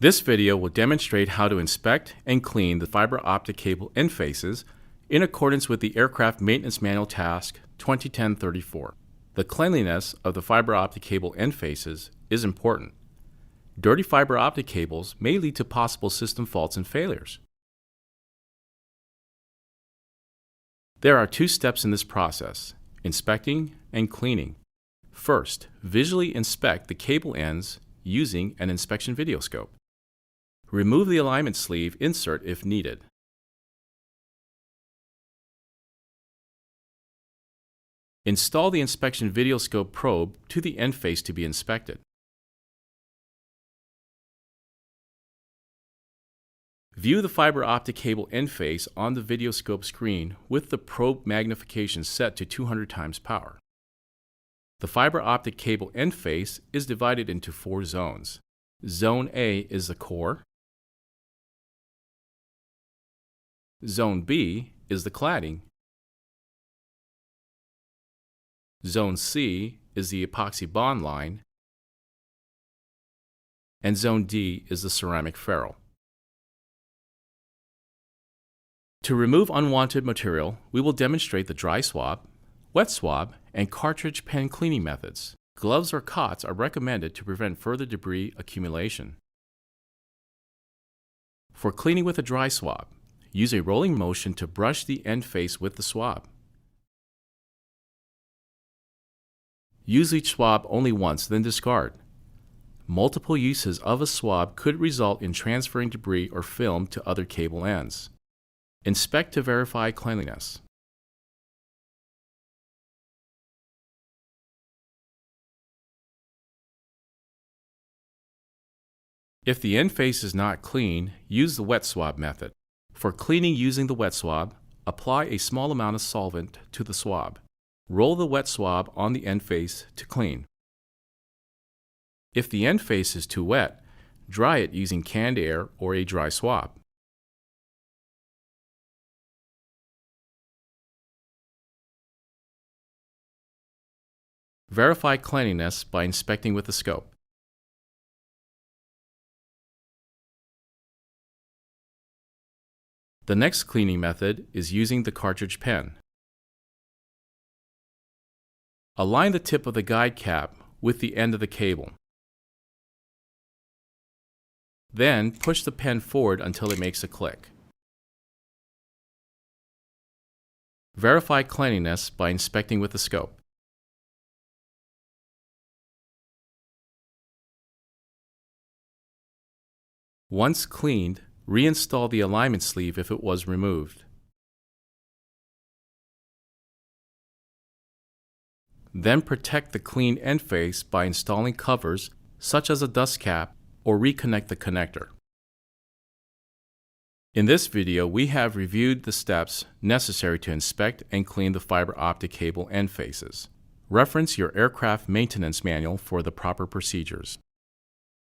This video will demonstrate how to inspect and clean the fiber optic cable end faces in accordance with the Aircraft Maintenance Manual Task 2010-34. The cleanliness of the fiber optic cable end faces is important. Dirty fiber optic cables may lead to possible system faults and failures. There are two steps in this process: inspecting and cleaning. First, visually inspect the cable ends using an inspection videoscope. Remove the alignment sleeve insert if needed. Install the inspection videoscope probe to the end face to be inspected. View the fiber optic cable end face on the videoscope screen with the probe magnification set to 200 times power. The fiber optic cable end face is divided into 4 zones. Zone A is the core. Zone B is the cladding. Zone C is the epoxy bond line. And Zone D is the ceramic ferrule. To remove unwanted material, we will demonstrate the dry swab, wet swab, and cartridge pen cleaning methods. Gloves or cots are recommended to prevent further debris accumulation. For cleaning with a dry swab, use a rolling motion to brush the end face with the swab. Use each swab only once, then discard. Multiple uses of a swab could result in transferring debris or film to other cable ends. Inspect to verify cleanliness. If the end face is not clean, use the wet swab method. For cleaning using the wet swab, apply a small amount of solvent to the swab. Roll the wet swab on the end face to clean. If the end face is too wet, dry it using canned air or a dry swab. Verify cleanliness by inspecting with the scope. The next cleaning method is using the cartridge pen. Align the tip of the guide cap with the end of the cable. Then push the pen forward until it makes a click. Verify cleanliness by inspecting with the scope. Once cleaned, reinstall the alignment sleeve if it was removed. Then protect the clean end face by installing covers such as a dust cap or reconnect the connector. In this video, we have reviewed the steps necessary to inspect and clean the fiber optic cable end faces. Reference your aircraft maintenance manual for the proper procedures.